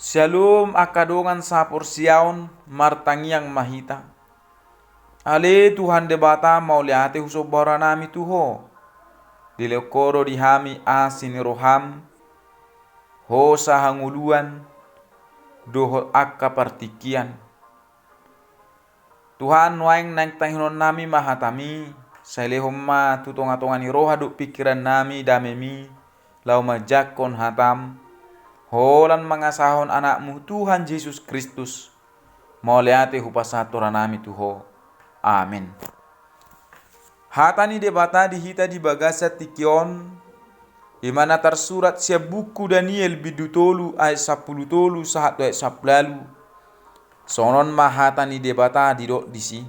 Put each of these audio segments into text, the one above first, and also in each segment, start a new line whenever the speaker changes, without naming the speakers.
Shalom akadongan sapor siaon martangiang mahita. Ale Tuhan debata mau liate husobora nami tuho. Dilekoro dihami asini roham. Ho sahanguluan. Doho akka partikian. Tuhan waeng naik tanghinon nami mahatami. Sailehomma tutonga-tongani roha duk pikiran nami damemi. Lau majakon hatam. Holan mangasahon anakmu Tuhan Yesus Kristus. Mau liate hupasatora nami tuho. Amin. Hatani debata dihita di bagasa tikion. Imana tersurat siap buku Daniel bidutolu ayat 10 tolu sahat ayat 10. Sonon mahatani debata didok disi.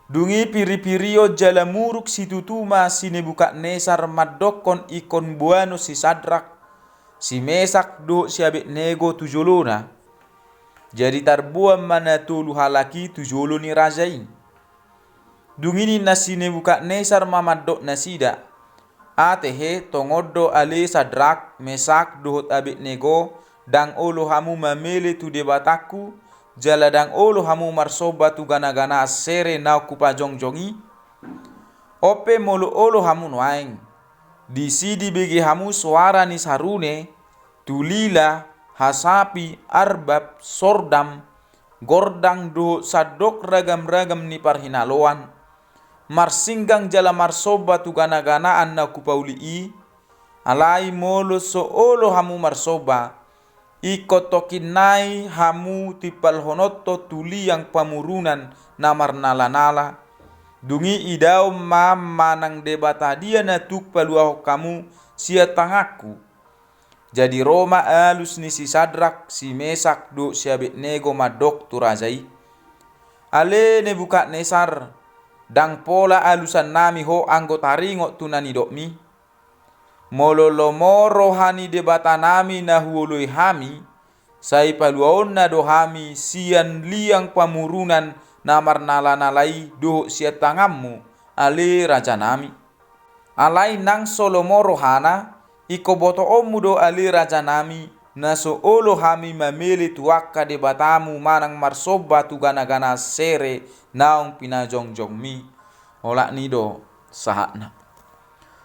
Dungi piri-pirio jala muruk situtuma Nebukadnesar madokon ikon buano si Sadrak si Mesak do si Abednego tujolona. Jadi tarbuam mana tulu halaki tujolo ni rajai. Dungini nasi Nebukadnesar mamadok nasida. Atehe tongodo ale Sadrak Mesak dohot Abednego dang olo hamu mamele tu debataku jala dang olo hamu marsoba tu gana-gana sere nau kupajong-jongi. Ope molo olo hamu noaeng. Di sidi begi hamu suara ni sarune, tulila, hasapi, arbab, sordam, gordang do sadok ragam-ragam ni parhinaloan, marsinggang jala marsoba tu gana-ganaan na kupaulii, alai molo so olo hamu marsoba, ikotokinai hamu tipal honoto tuli yang pamurunan namar nala-nala, dungi idau manang debata dia na tuk paluaho kamu sia tangaku. Jadi Roma alus ni si Sadrak, si Mesak do si Abednego madok tu rajai. Ale Nebukadnesar dang pola alusan nami ho anggota ringo tu nani dokmi. Mololomo rohani debata nami na huoloi hami. Sai paluaon na dohami sian liang pamurunan namar nala-nalai doh sia tangammu ale raja nami. Alai nang solomo rohana iko boto omu do ale raja nami naso olo hami mamele tuaka debatamu manang marsoba tu gana-gana sere naong pinajong-jong mi. Olak nido sahatna.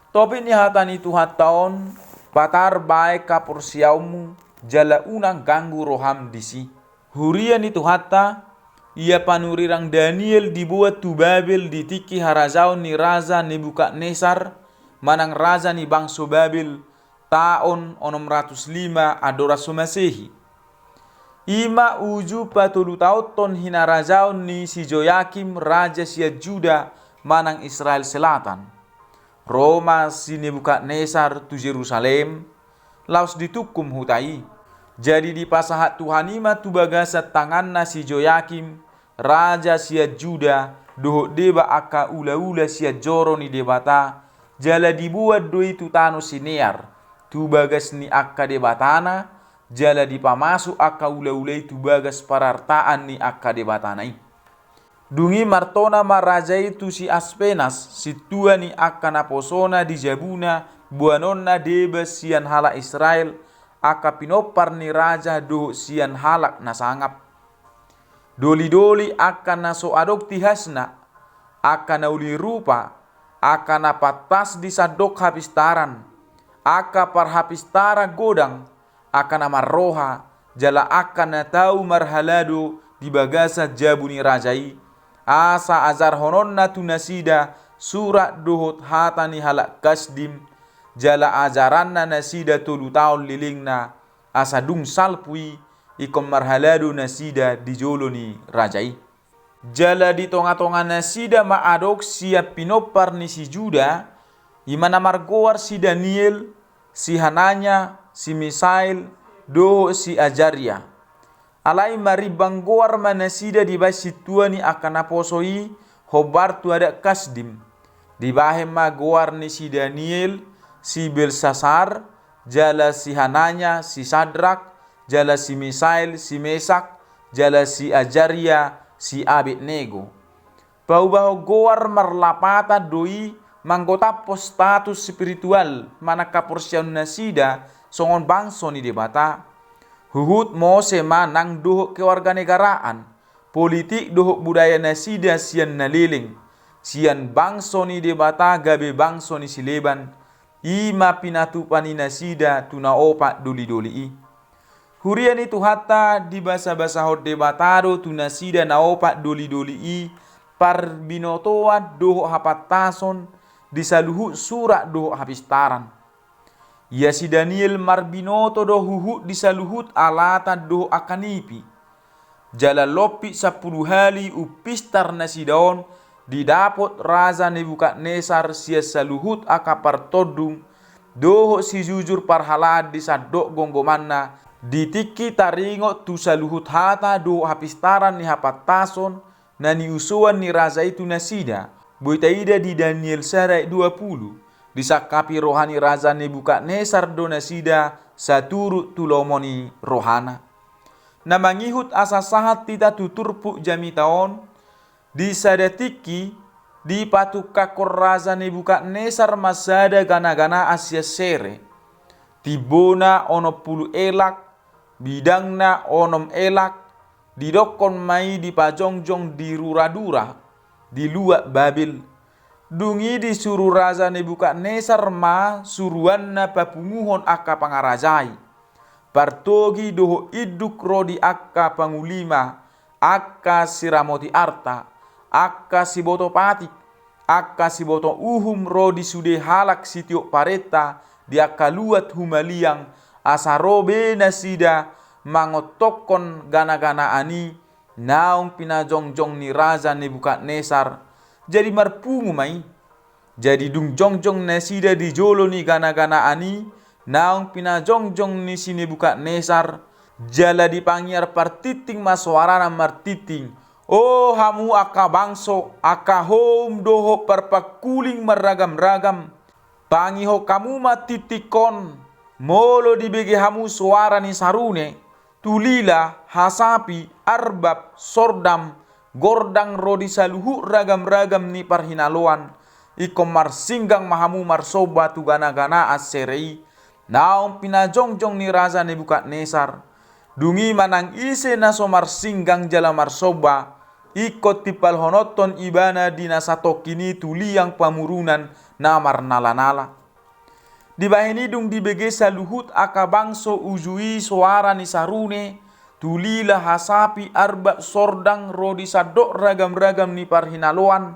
Topi ni hatani tuhat taon patar baik kapur siaumu jala unang ganggu roham disi. Hurian itu hatta ia panurirang Daniel dibuat tu Babel ditiki harazaon ni raza Nebukadnesar manang raza ni bangso Babel tahun 605 adorasu Masehi. Ima uju patulu tauton hina razaon ni si Joyakim raja sia Juda manang Israel Selatan. Roma si Nebukadnesar tu Jerusalem laus ditukum hutai. Jadi di pasahat Tuhanima tu bagasa tangan nasi Joyakim raja sia Juda dohok deba aka ula-ula sia joro ni debata jala dibuat doi tu tano sinear tu bagas ni akka debatana jala dipamasu aka ula-ula tu bagas parartaan ni akka debatanai. Dungi martona maraja itu si Aspenas si tua ni akka naposona di Jabuna buanonna deba sian hala Israel aka pinopar ni raja do sian halak nasangap. Doli-doli akan naso adokti hasna, akan nauli rupa, akan napatas di sadok hapistaran, akan parhapistara godang, akan namar roha, jala akan natau marhalado di bagasa jabuni rajai, asa azar honon natu nasida surat dohot hatani halak kasdim, jala ajaran na nasida tolu taon lilingna, asa dung salpui, ikom marhalado nasida dijoloni rajai. Jala di tonga-tonga nasida maadok siap pinopar ni si Juda, imana margoar si Daniel, si Hananya, si Misail, do si Ajaria. Alai maribang goar manasida di basi tuani akan aposoi hobar tu ada kasdim. Di bahem magoar ni si Daniel, si Belsasar, jala si Hananya, si Sadrak, jala si Misail, si Mesak, jala si Ajaria, si Abednego. Bau-bau goar marlapata doi manggota status spiritual mana kaporsian nasida songon bangso ni debata Huhut Mose manang dohok kewarganegaraan, politik dohok budaya nasida sian naliling, sian bangso ni debata gabe bangso ni sileban, ima pinatupani nasida tuna opak doli-doli i. Hurian itu hatta di basa-basa hot debatado tuna sida na opak doli-doli i, par binotoa dohok hapatason, disaluhut surak dohok hapistaran. Ya si Daniel marbinoto do huhut disaluhut alata do akanipi. Jala lopi 10 hali upistar na si daon didapot raza Nebukadnesar sia saluhut akapar todung doho si jujur parhalad disadok gonggomanna ditiki taringot tu saluhut hata do hapistaran ni hapatason na niusuan ni raza itu nasida. Boitaida di Daniel sarai 20. Disakapi rohani raza Nebukadnesar donasida saturut tulomoni rohana. Na mangihut asa sahat tita tuturpuk jami taon disadatiki di patukakor raza Nebukadnesar masada gana-gana Asia sere. Tibona ono pulu elak, bidangna onom elak, didokon mai di pajongjong di ruradura, di luak Babil. Dungi disuruh raza Nebukadnesar ma suruanna papunguhon akka pangarajai. Partogi doho iduk rodi akka pangulima, akka siramoti arta, akka siboto patik, akka siboto uhum rodi sude halak sitiok pareta di akka luat humaliang asarobe nasida mangotokon gana-gana ani naung pinajongjong ni raza Nebukadnesar. Jadi marpungu mai. Jadi dung jongjong nasida di jolo ni gana-gana ani naung pinajongjong ni si Nebukadnesar jala dipangiar partiting maswarana martiting. Oh hamu aka bangso aka hom doho parpakuling meragam-ragam pangiho kamu matitikon molo dibege hamu suara ni sarune tulila hasapi arbab sordam gordang rodi saluhu ragam-ragam ni parhinaloan ikom marsinggang mahamu marsoba tu gana-gana aserei naong pinajongjong ni raza Nebukadnesar dungi manang ise naso marsinggang jala marsoba ikot tipal honoton ibana dinasatok kini tuliang pamurunan na marnala-nala. Di bahini dung dibege saluhut aka bangso ujui suara ni sarune tulila hasapi arba sordang rodi sadok ragam-ragam ni parhinaloan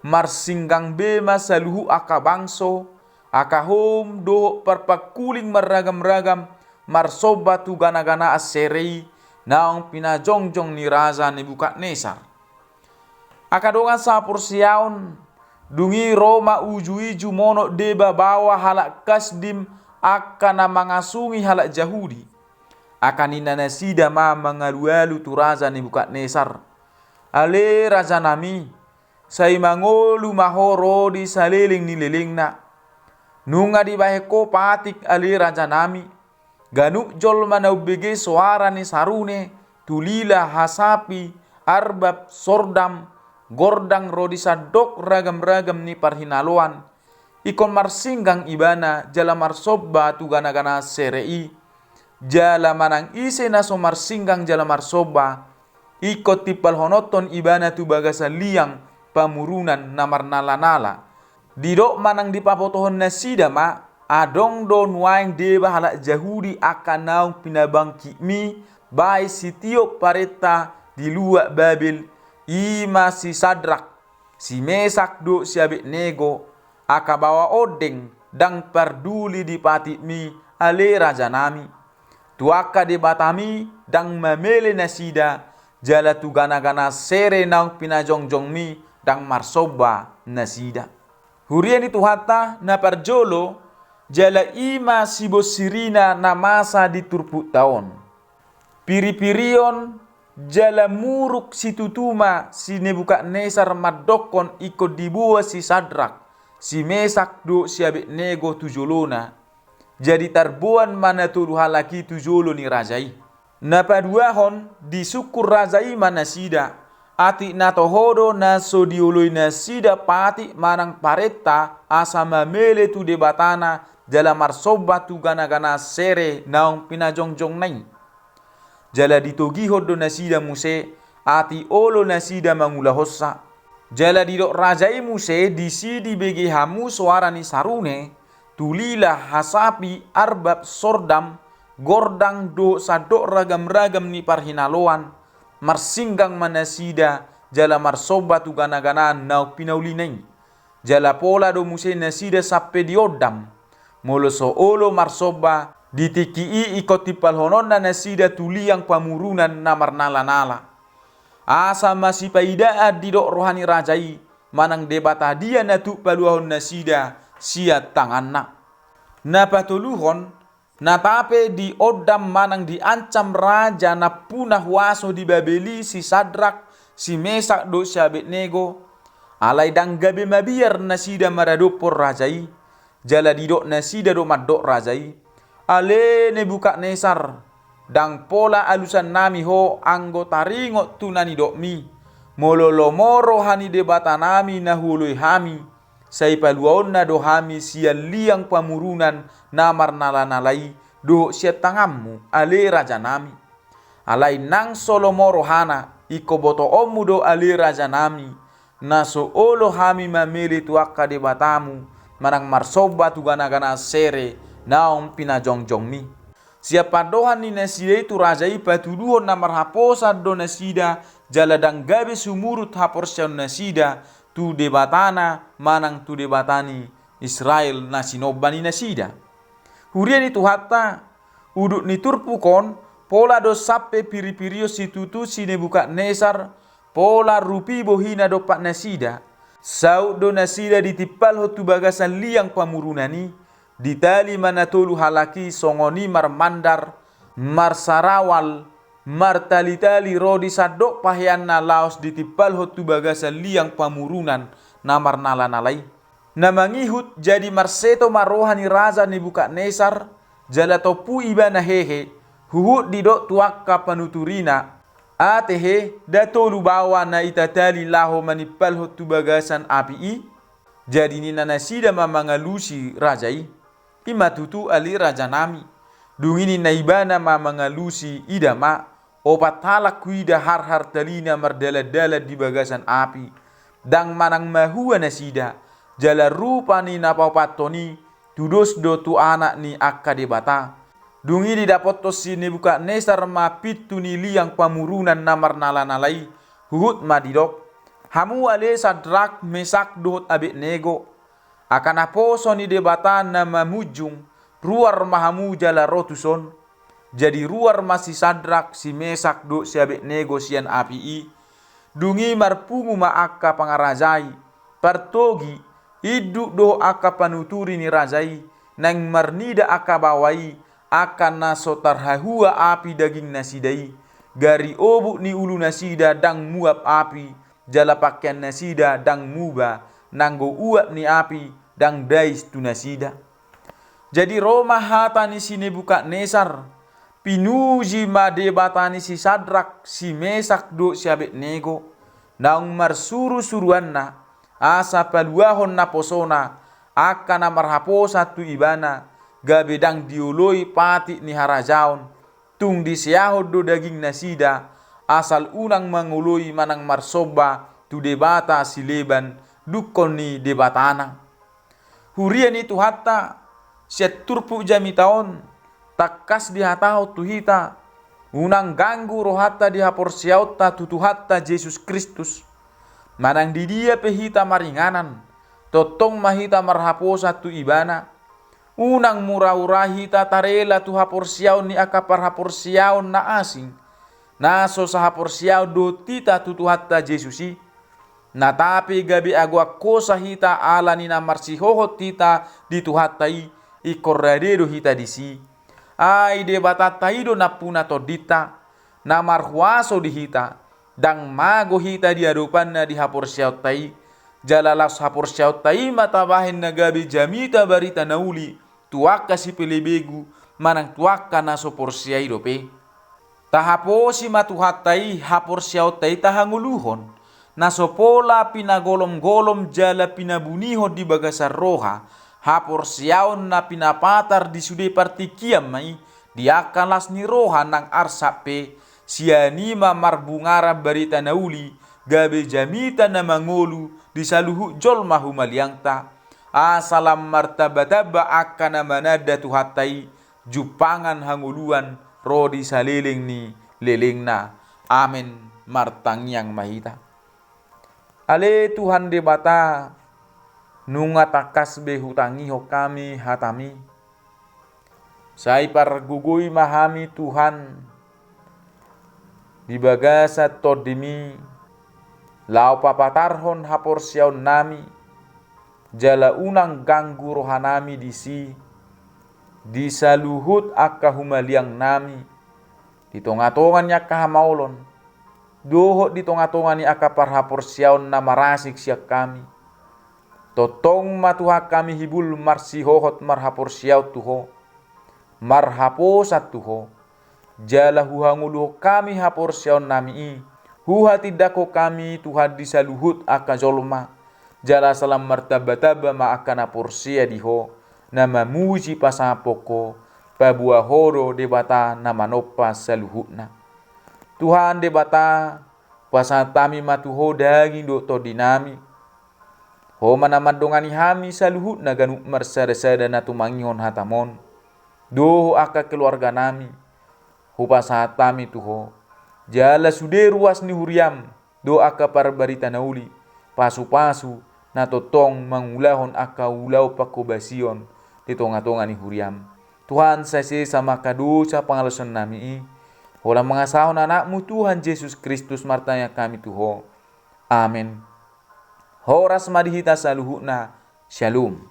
marsinggang bema saluhu aka bangso aka hom do parpakuling maragam-ragam marsoba tu gana-gana aserei naong pinajongjong ni raza Nebukadnesar. Aka dongan sapur siaon dungi Roma ujui jumono deba bawa halak kasdim aka na mangasungi halak Jahudi. Akan inanasida ma mangalualu tu raza Nebukadnesar. Ale raja nami, say mangolu mahoro di saliling nililingna. Nunga di baheko patik ale raja nami. Ganuk jol manaubege suara ni sarune, tulila hasapi, arbab sordam, gordang rodi sadok ragam-ragam ni parhinaloan. Ikon marsinggang ibana jala marsoba tu gana-gana serei. Jala manang ise na somarsinggang jala marsoba ikot tipal honoton ibana tu bagasa liang pamurunan na marnala-nala didok manang dipapotohon na sida ma adong don waing deba halak Jahudi akan naung pinabangki mi bai sitiok pareta di luak Babil ima si Sadrak si Mesak do si Abednego aka bawa odeng dang parduli di pati mi ale raja nami. Tuaka di batami dang mamele nasida jala tu gana-gana sere naung pinajongjong mi dang marsoba nasida. Hurian itu hatta na parjolo jala ima sibosirina na masa di turput taon. Piri-pirion jala muruk si tutuma si Nebukadnesar madokon ikut dibuah si Sadrak si Mesak do si Abednego tujolona. Jadi tarbuan mana tuduh halaki tujolo ni rajai. Napaduahon disukur rajai mana sida. Ati natohodo na sodioloi na sida pati manang pareta asa mamele tu debatana jala marsoba tu gana-gana sere naung pinajongjong nai. jala ditogihod do nasida Muse ati olo nasida mangula hossa. Jala didok rajai Muse disi di bege hamu suarani sarune tulila hasapi arbab sordam gordang do sadok ragam-ragam ni parhinaloan marsinggang manasida jala marsoba tu gana-ganaan nauk pinaulinay. Jala pola do Muse nasida sappe diodam molo so olo marsoba ditikii ikot tipalhonon na nasida tuliang pamurunan na marnala-nala. Asa masih paidaat didok rohani rajai manang debata dia natu paluahon nasida siat tanganna. Na patuluhon na tape di odam manang diancam raja na punah waso di Babeli si Sadrak si Mesak do si Abednego alai dang gabe mabiar nasida maradopor rajai jala didok nasida do madok rajai ale Nebukadnesar dang pola alusan nami ho anggo taringot tunani dok mi mololo moro hani debata nami na hului hami sai paluaon na do hami sian liang pamurunan namar nala-nalai do siat tangammu ale raja nami alai nang solomoro hana iko boto omu do ale raja nami naso olo hami mameli tuaka debatamu manang marsoba tu gana-gana sere naong pinajong-jong mi. Siapa dohan ni nasida itu rajai patuduhon na marhaposa do nasida jaladang gabe sumurut haporsian nasida tu debatana manang tu debatani Israel nasinobani nasida. Hurian itu hatta uduk ni turpukon pola do sappe piri-pirio situtu si Nebukadnesar pola rupi bohina do pak nasida. Saud do nasida ditipal hotu bagasan liang pamurunani ditali manatolu halaki songoni marmandar marsarawal martali-tali rodi sadok pahian na laos ditipal hotu bagasan liang pamurunan namar nala-nalai na mangihut jadi marseto marohani raza Nebukadnesar jala topu ibana hehe huhut didok tuakka panuturina atehe datolu bawa na itatali laho manipal hotu bagasan api jadi ni nasida mamangalusi rajai imatutu ali raja nami dungini naibana mamangalusi idama opat halak kuida har talina mardala-dala di bagasan api dang manang mahua nasida jala rupa ni napapatoni tudos do tu anak ni akka debata dungi di dapat si Nebukadnesar mapitu ni liang pamurunan namar nala-nalai huhut madidok hamu ale Sadrak Mesak dohot Abednego akan aposo ni debatan nama mujung ruar mahamu jala rotuson jadi ruar masih Sadrak si Mesak do si Abednego sian api dungi marpungu ma akka pangarajai partogi iduk do akka panuturi ni rajai nang marnida akka bawai akan naso tarhahua api daging nasidai gari obuk ni ulu nasida dang muap api jala pakaian nasida dang muba nanggo uap ni api dang dais tu nasida. Jadi Roma hatani si Nebukadnesar pinuji madebatani si Sadrak si Mesak do si Abednego naung marsuru-suruanna asa paluahon na posona akan marhaposa tu ibana gabe dang diuloi pati ni harajaon tung disiahod do daging nasida asal unang manguloi manang marsoba tu debata si leban dukon ni debatana hurian itu hatta siat turpu jami taon takas di hatao tu hita unang ganggu rohata di hapor siauta tutu hatta Yesus Kristus manang di dia pehita maringanan totong mahita marhaposa tu ibana unang murah-urahi tatarela tu haporsiaw ni akapar haporsiaw na asing naso sa haporsiaw do tita tutuhatta Jesusi na tapi gabi agwa kosa hita ala ni na marsihohot tita dituhatai ikorradero hita disi ay debatatai do napuna todita na marhuaso di hita dang mago hita di adupan na di haporsiaw tai jalalas haporsiaw tai matabahin na gabi jamita barita nauli tuaka si pelebegu manang tuaka na soporsiay dope tahapo si matuhatai haporsiaw tai tahanguluhon na sopola pinagolom-golom jala pinabuniho di bagasar roha haporsiaw na pinapatar di sude partikiam mai diakalas ni roha nang arsape sianima marbungara barita nauli gabe jamita na mangolu disaluhu jolmahu maliangta asalam martabataba akana manada tuhatai jupangan hanguluan rodi saliling ni lelingna. Amin martangyang mahita. Ale Tuhan de bata nunga takas be hutangi ho kami hatami. Sai pargugui mahami Tuhan di bagasa todimi lau papatarhon hapor siaun nami jala unang ganggu rohanami disi disaluhut akka humaliang nami ditongatongan nya kahamaulon doho ditongatongan ni akka parhapor siaun na marasik siak kami totong matuha kami hibul marsihohot marhapor siaut tuho marhapo satuho jala huhanguluh kami hapor siaun nami i huha tidako kami Tuhan disaluhut akka zolma jala salam martabataba ma akana porsia diho nama muji pasapoko pabua horo debata nama nopa saluhutna Tuhan debata pasatami matuho daging do to dinami ho manamad dongani hami saluhutna ganu marsada-sada na tumangihon hatamon doho akka keluarga nami ho pasatami tuho jala sude ruas ni huriam do akka parbarita nauli pasu-pasu na totong mangulahon akka ulau pakobasion di tonga-tonga ni huriam. Tuhan sase sama kadosa pangalasan nami hola mangasahon anakmu Tuhan Yesus Kristus martanya kami tuho. Amin. Horas madihita saluhuna. Shalom.